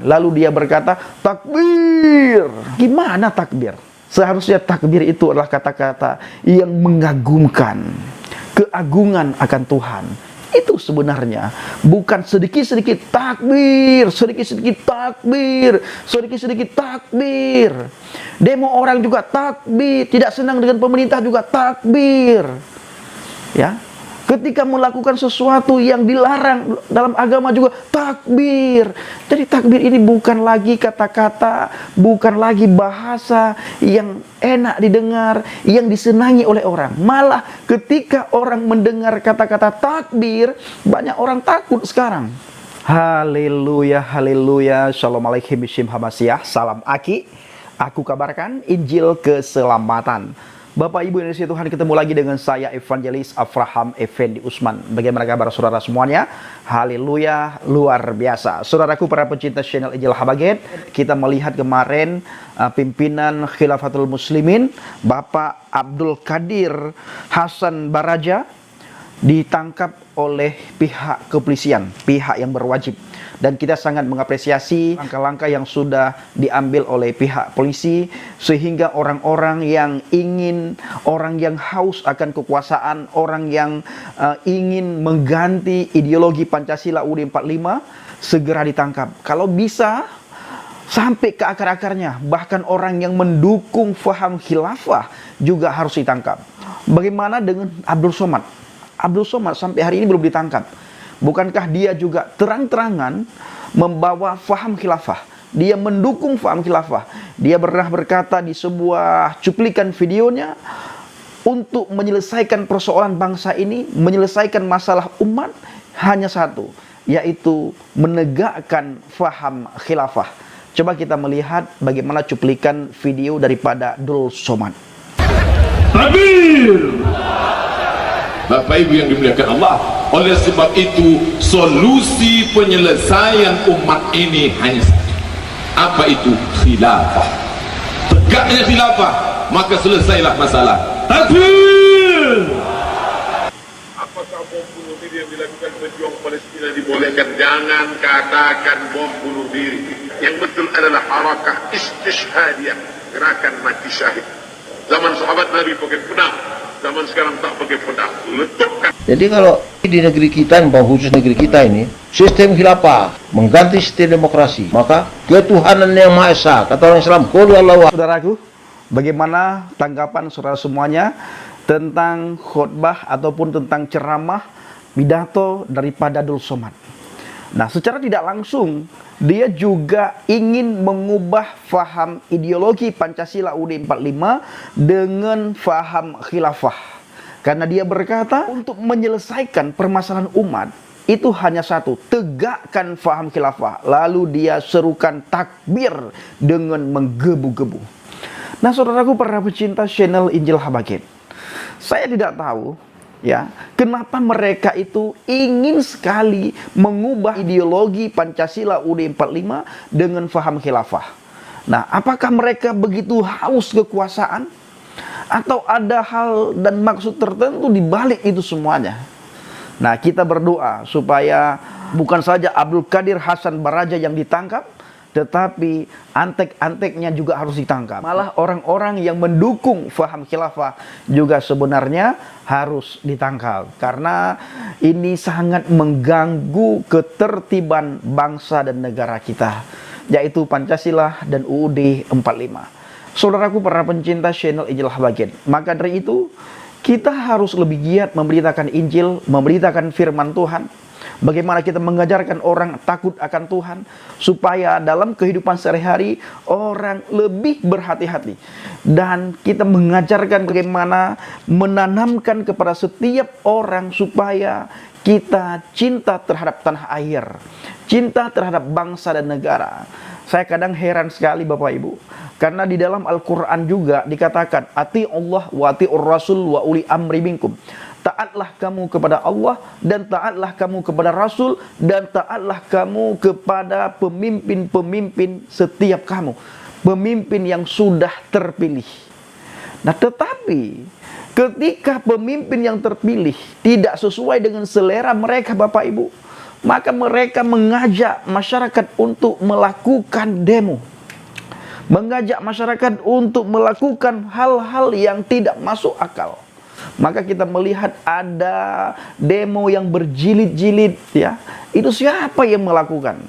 Lalu dia berkata, takbir. Gimana takbir? Seharusnya takbir itu adalah kata-kata yang mengagumkan keagungan akan Tuhan. Itu sebenarnya bukan sedikit-sedikit takbir, sedikit-sedikit takbir, sedikit-sedikit takbir. Demo orang juga takbir, tidak senang dengan pemerintah juga takbir. Ya. Ketika melakukan sesuatu yang dilarang dalam agama juga takbir. Jadi takbir ini bukan lagi kata-kata, bukan lagi bahasa yang enak didengar, yang disenangi oleh orang. Malah ketika orang mendengar kata-kata takbir, banyak orang takut sekarang. Haleluya, haleluya. Shalom alaikum bishim hamasiah. Salam Aki. Aku kabarkan Injil keselamatan. Bapak Ibu Indonesia Tuhan, ketemu lagi dengan saya Evangelis Avraham Effendi Usman. Bagaimana kabar saudara semuanya? Haleluya, luar biasa. Saudaraku para pencinta channel Injil Habaget, kita melihat kemarin pimpinan Khilafatul Muslimin Bapak Abdul Qadir Hasan Baraja ditangkap oleh pihak kepolisian, pihak yang berwajib. Dan kita sangat mengapresiasi langkah-langkah yang sudah diambil oleh pihak polisi, sehingga orang-orang yang ingin, orang yang haus akan kekuasaan, orang yang ingin mengganti ideologi Pancasila UUD 45 segera ditangkap. Kalau bisa sampai ke akar-akarnya, bahkan orang yang mendukung faham khilafah juga harus ditangkap. Bagaimana dengan Abdul Somad? Abdul Somad sampai hari ini belum ditangkap. Bukankah dia juga terang-terangan membawa faham khilafah? Dia mendukung faham khilafah. Dia pernah berkata di sebuah cuplikan videonya, untuk menyelesaikan persoalan bangsa ini, menyelesaikan masalah umat, hanya satu, yaitu menegakkan faham khilafah. Coba kita melihat bagaimana cuplikan video daripada Abdul Somad. Takbir! Bapak Ibu yang dimuliakan Allah, oleh sebab itu solusi penyelesaian umat ini hanya satu. Apa itu? Khilafah. Tegaknya khilafah, maka selesailah masalah. Takbir! Apakah bom bunuh diri yang dilakukan pejuang Palestina dibolehkan? Jangan katakan bom bunuh diri. Yang betul adalah harakah istishhadiyah, gerakan mati syahid. Zaman sahabat Nabi pakai pedang, zaman sekarang tak pakai pedang, letupkan. Jadi kalau di negeri kita, khusus negeri kita ini, sistem khilafah mengganti sistem demokrasi, maka ketuhanan yang Maha Esa, kata orang Islam, qul huwallahu ahad. Saudaraku, bagaimana tanggapan saudara semuanya tentang khutbah ataupun tentang ceramah pidato daripada Abdul Somad? Nah, secara tidak langsung dia juga ingin mengubah faham ideologi Pancasila UUD 45 dengan faham khilafah. Karena dia berkata, untuk menyelesaikan permasalahan umat itu hanya satu, tegakkan faham khilafah. Lalu dia serukan takbir dengan menggebu-gebu. Nah, saudaraku para pecinta channel Injil Habaget, saya tidak tahu ya, kenapa mereka itu ingin sekali mengubah ideologi Pancasila UUD 45 dengan faham khilafah. Nah, apakah mereka begitu haus kekuasaan? Atau ada hal dan maksud tertentu di balik itu semuanya? Nah, kita berdoa supaya bukan saja Abdul Qadir Hasan Baraja yang ditangkap, tetapi antek-anteknya juga harus ditangkap. Malah orang-orang yang mendukung faham khilafah juga sebenarnya harus ditangkap. Karena ini sangat mengganggu ketertiban bangsa dan negara kita, yaitu Pancasila dan UUD 45. Saudaraku para pencinta channel Injil Habaget, maka dari itu kita harus lebih giat memberitakan Injil, memberitakan firman Tuhan. Bagaimana kita mengajarkan orang takut akan Tuhan, supaya dalam kehidupan sehari-hari orang lebih berhati-hati. Dan kita mengajarkan bagaimana menanamkan kepada setiap orang supaya kita cinta terhadap tanah air, cinta terhadap bangsa dan negara. Saya kadang heran sekali Bapak Ibu, karena di dalam Al-Quran juga dikatakan, ati Allah wa ati'ur Rasul wa uli amri minkum. Taatlah kamu kepada Allah, dan taatlah kamu kepada Rasul, dan taatlah kamu kepada pemimpin-pemimpin setiap kamu, pemimpin yang sudah terpilih. Nah, tetapi ketika pemimpin yang terpilih tidak sesuai dengan selera mereka Bapak Ibu, Maka mereka mengajak masyarakat untuk melakukan demo. Mengajak masyarakat untuk melakukan hal-hal yang tidak masuk akal. Maka kita melihat ada demo yang berjilid-jilid, ya. Itu siapa yang melakukan?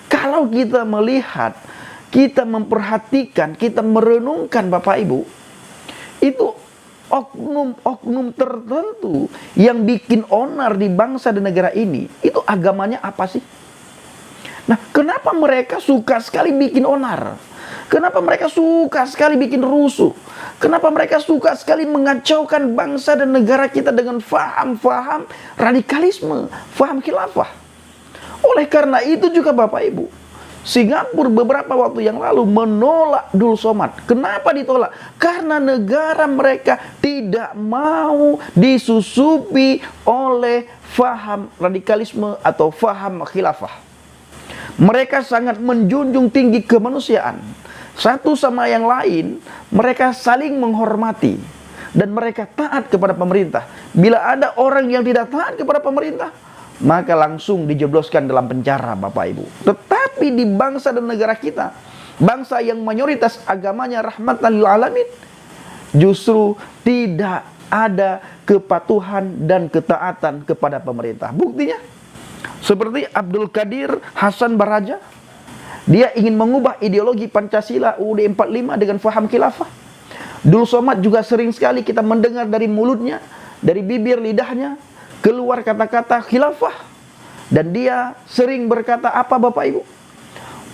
Kalau kita melihat, kita memperhatikan, kita merenungkan Bapak Ibu, itu oknum-oknum tertentu yang bikin onar di bangsa dan negara ini, itu agamanya apa sih? Nah, kenapa mereka suka sekali bikin onar? Kenapa mereka suka sekali bikin rusuh? Kenapa mereka suka sekali mengacaukan bangsa dan negara kita dengan faham-faham radikalisme, faham khilafah? Oleh karena itu juga Bapak Ibu, Singapura beberapa waktu yang lalu menolak Abdul Somad. Kenapa ditolak? Karena negara mereka tidak mau disusupi oleh faham radikalisme atau faham khilafah. Mereka sangat menjunjung tinggi kemanusiaan. Satu sama yang lain, mereka saling menghormati. Dan mereka taat kepada pemerintah. Bila ada orang yang tidak taat kepada pemerintah, maka langsung dijebloskan dalam penjara Bapak Ibu. Tetapi di bangsa dan negara kita, bangsa yang mayoritas agamanya rahmatan lil alamin, justru tidak ada kepatuhan dan ketaatan kepada pemerintah. Buktinya seperti Abdul Qadir Hasan Baraja, dia ingin mengubah ideologi Pancasila UUD 45 dengan faham khilafah. Abdul Somad juga sering sekali kita mendengar dari mulutnya, dari bibir lidahnya keluar kata-kata khilafah. Dan dia sering berkata apa Bapak Ibu?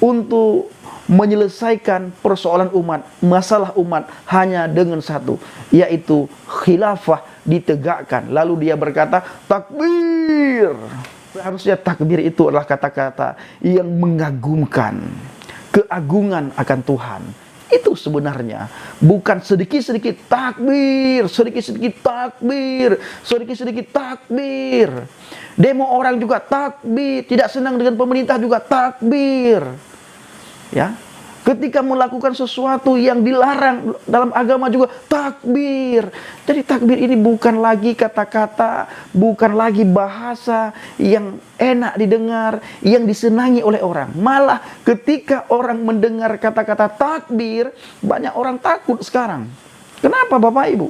Untuk menyelesaikan persoalan umat, masalah umat hanya dengan satu, yaitu khilafah ditegakkan. Lalu dia berkata takbir. Seharusnya takbir itu adalah kata-kata yang mengagumkan keagungan akan Tuhan. Itu sebenarnya bukan sedikit-sedikit takbir, sedikit-sedikit takbir, sedikit-sedikit takbir. Demo orang juga takbir, tidak senang dengan pemerintah juga takbir. Ya. Ketika melakukan sesuatu yang dilarang dalam agama juga takbir. Jadi takbir ini bukan lagi kata-kata, bukan lagi bahasa yang enak didengar, yang disenangi oleh orang. Malah ketika orang mendengar kata-kata takbir, banyak orang takut sekarang. Kenapa Bapak Ibu?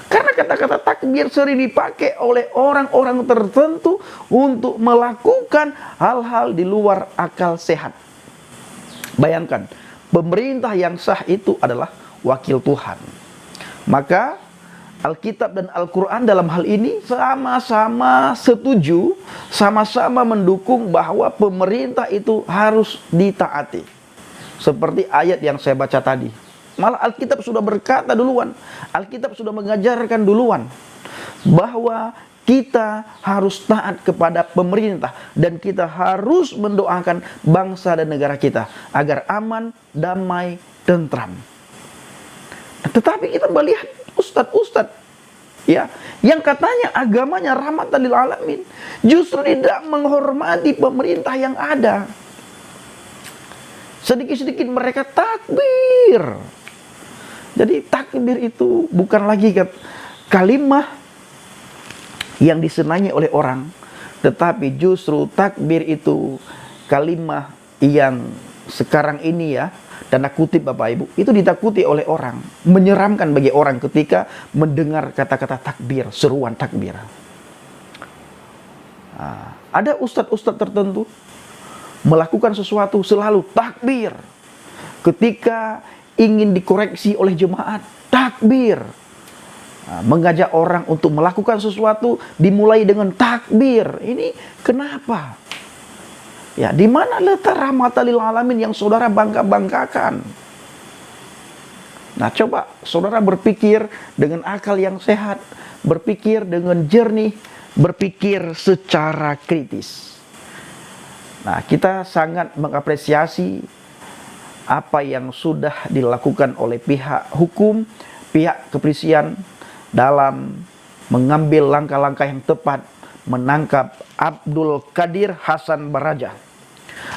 Karena kata-kata takbir sering dipakai oleh orang-orang tertentu untuk melakukan hal-hal di luar akal sehat. Bayangkan, pemerintah yang sah itu adalah wakil Tuhan. Maka Alkitab dan Al-Quran dalam hal ini sama-sama setuju, sama-sama mendukung bahwa pemerintah itu harus ditaati. Seperti ayat yang saya baca tadi. Malah Alkitab sudah berkata duluan, Alkitab sudah mengajarkan duluan bahwa kita harus taat kepada pemerintah dan kita harus mendoakan bangsa dan negara kita agar aman, damai, tentram. Tetapi kita melihat ustadz-ustadz ya, yang katanya agamanya rahmatan lil alamin, justru tidak menghormati pemerintah yang ada. Sedikit-sedikit mereka takbir. Jadi takbir itu bukan lagi kalimah yang disenangi oleh orang, tetapi justru takbir itu kalimah yang sekarang ini ya, tanda kutip Bapak Ibu, itu ditakuti oleh orang, menyeramkan bagi orang ketika mendengar kata-kata takbir, seruan takbir. Ada ustadz-ustadz tertentu melakukan sesuatu selalu takbir. Ketika ingin dikoreksi oleh jemaat, takbir. Mengajak orang untuk melakukan sesuatu dimulai dengan takbir. Ini kenapa? Ya, di mana letak rahmatan lil alamin yang saudara bangga-banggakan? Nah, coba saudara berpikir dengan akal yang sehat, berpikir dengan jernih, berpikir secara kritis. Nah, kita sangat mengapresiasi apa yang sudah dilakukan oleh pihak hukum, pihak kepolisian dalam mengambil langkah-langkah yang tepat menangkap Abdul Qadir Hasan Baraja.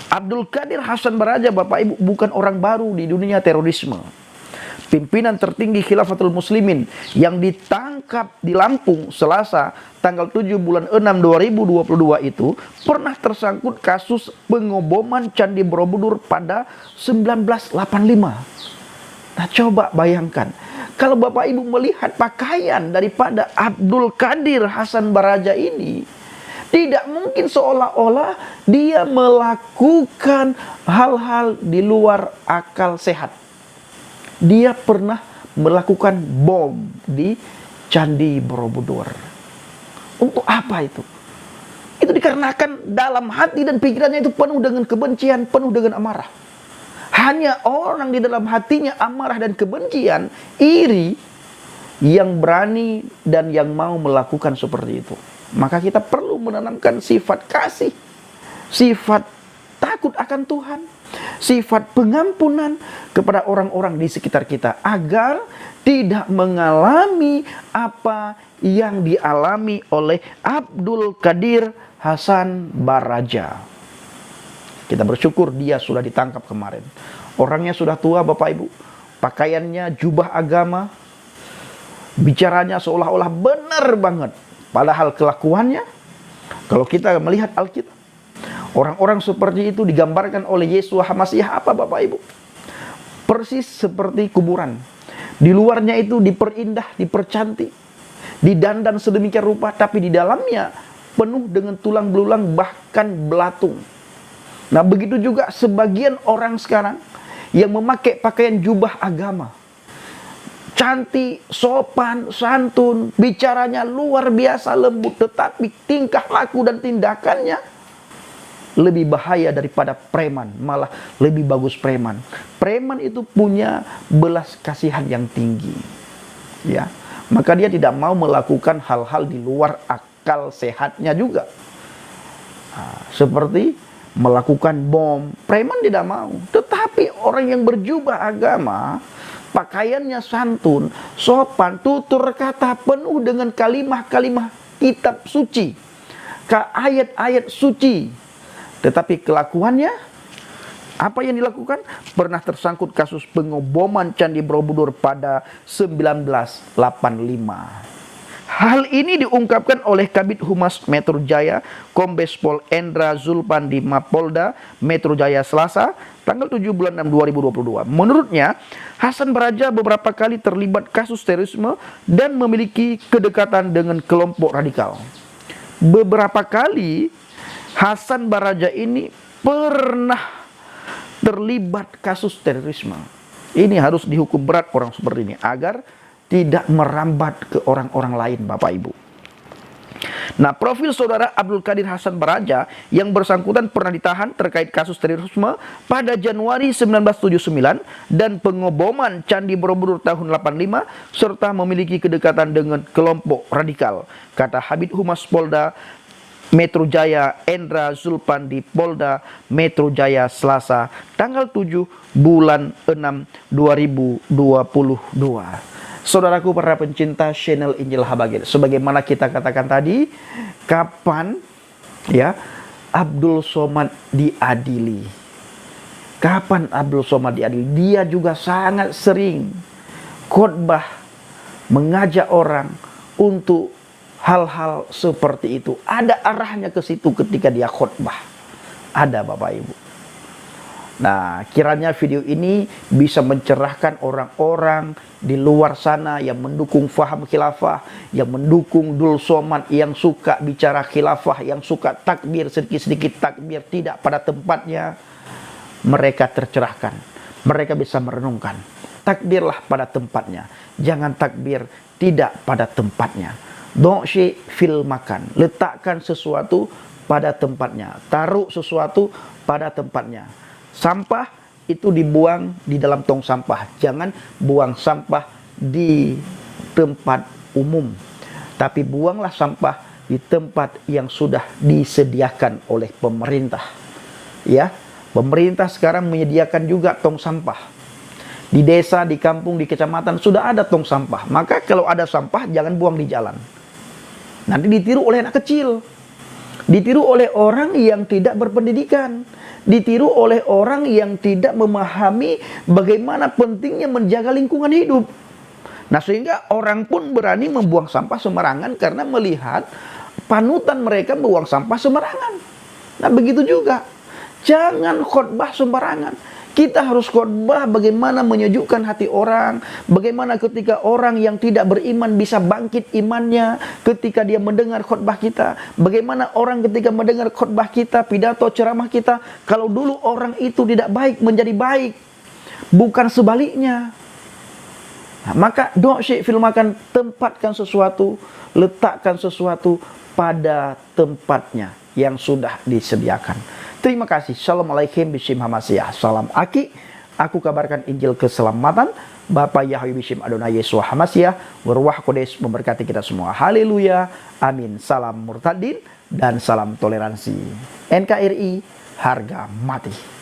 Abdul Qadir Hasan Baraja Bapak Ibu bukan orang baru di dunia terorisme. pimpinan tertinggi Khilafatul Muslimin yang ditangkap di Lampung Selasa tanggal 7 bulan 6 2022 itu pernah tersangkut kasus pengoboman Candi Borobudur pada 1985. Nah, coba bayangkan kalau Bapak Ibu melihat pakaian daripada Abdul Qadir Hasan Baraja ini, tidak mungkin seolah-olah dia melakukan hal-hal di luar akal sehat. Dia pernah melakukan bom di Candi Borobudur. Untuk apa itu? Itu dikarenakan dalam hati dan pikirannya itu penuh dengan kebencian, penuh dengan amarah. Hanya orang di dalam hatinya amarah dan kebencian, iri, yang berani dan yang mau melakukan seperti itu. Maka kita perlu menanamkan sifat kasih, sifat takut akan Tuhan, sifat pengampunan kepada orang-orang di sekitar kita, agar tidak mengalami apa yang dialami oleh Abdul Qadir Hasan Baraja. Kita bersyukur dia sudah ditangkap kemarin. Orangnya sudah tua, Bapak Ibu. Pakaiannya jubah agama, bicaranya seolah-olah benar banget, padahal kelakuannya, kalau kita melihat Alkitab, orang-orang seperti itu digambarkan oleh Yesus Hamasiah apa, Bapak Ibu? Persis seperti kuburan. Di luarnya itu diperindah, dipercantik, didandan sedemikian rupa, tapi di dalamnya penuh dengan tulang belulang bahkan belatung. Nah, begitu juga sebagian orang sekarang yang memakai pakaian jubah agama. Cantik, sopan, santun, bicaranya luar biasa lembut, tetapi tingkah laku dan tindakannya lebih bahaya daripada preman, malah lebih bagus preman. Preman itu punya belas kasihan yang tinggi, ya. Maka dia tidak mau melakukan hal-hal di luar akal sehatnya juga. Nah, seperti melakukan bom, preman tidak mau. Tetapi orang yang berjubah agama, pakaiannya santun, sopan, tutur kata penuh dengan kalimah-kalimah kitab suci, ayat-ayat suci. Tetapi kelakuannya, apa yang dilakukan? Pernah tersangkut kasus pengoboman Candi Borobudur pada 1985. Hal ini diungkapkan oleh Kabid Humas Metro Jaya, Kombes Pol Endra Zulpan di Mapolda Metro Jaya Selasa, tanggal 7 bulan 6 2022. Menurutnya, Hasan Baraja beberapa kali terlibat kasus terorisme dan memiliki kedekatan dengan kelompok radikal. Beberapa kali Hasan Baraja ini pernah terlibat kasus terorisme. Ini harus dihukum berat orang seperti ini agar tidak merambat ke orang-orang lain, Bapak Ibu. Nah, profil saudara Abdul Qadir Hasan Baraja yang bersangkutan pernah ditahan terkait kasus terorisme pada Januari 1979 dan pengoboman Candi Borobudur tahun 85 serta memiliki kedekatan dengan kelompok radikal, kata Habib Humas Polda Metro Jaya Endra Zulpan di Polda Metro Jaya Selasa tanggal 7 bulan 6 2022. Saudaraku para pencinta channel Injil Habagir, sebagaimana kita katakan tadi, kapan ya Abdul Somad diadili? Kapan Abdul Somad diadili? Dia juga sangat sering khotbah mengajak orang untuk hal-hal seperti itu. Ada arahnya ke situ ketika dia khotbah. Ada, Bapak Ibu. Nah, kiranya video ini bisa mencerahkan orang-orang di luar sana yang mendukung faham khilafah, yang mendukung Dul Somad, yang suka bicara khilafah, yang suka takbir, sedikit-sedikit takbir tidak pada tempatnya. Mereka tercerahkan. Mereka bisa merenungkan. Takbirlah pada tempatnya. Jangan takbir tidak pada tempatnya. Do'shi fil makan. Letakkan sesuatu pada tempatnya. Taruh sesuatu pada tempatnya. Sampah itu dibuang di dalam tong sampah. Jangan buang sampah di tempat umum. Tapi buanglah sampah di tempat yang sudah disediakan oleh pemerintah. Ya, pemerintah sekarang menyediakan juga tong sampah. Di desa, di kampung, di kecamatan sudah ada tong sampah. Maka kalau ada sampah jangan buang di jalan. Nanti ditiru oleh anak kecil. Ditiru oleh orang yang tidak berpendidikan. ditiru oleh orang yang tidak memahami bagaimana pentingnya menjaga lingkungan hidup. Nah, sehingga orang pun berani membuang sampah sembarangan karena melihat panutan mereka membuang sampah sembarangan. Nah, begitu juga. Jangan khotbah sembarangan. Kita harus khotbah bagaimana menyejukkan hati orang, bagaimana ketika orang yang tidak beriman bisa bangkit imannya ketika dia mendengar khotbah kita, bagaimana orang ketika mendengar khotbah kita, pidato ceramah kita, kalau dulu orang itu tidak baik menjadi baik, bukan sebaliknya. Nah, maka doa Syekh filmakan, tempatkan sesuatu, letakkan sesuatu pada tempatnya yang sudah disediakan. Terima kasih. Assalamualaikum Bishim Hamasiyah. Salam Aki. Aku kabarkan Injil keselamatan. Bapak Yahweh Bishim Adonai Yesua Hamasiyah. Berwah Kodes memberkati kita semua. Haleluya. Amin. Salam murtadin dan salam toleransi. NKRI harga mati.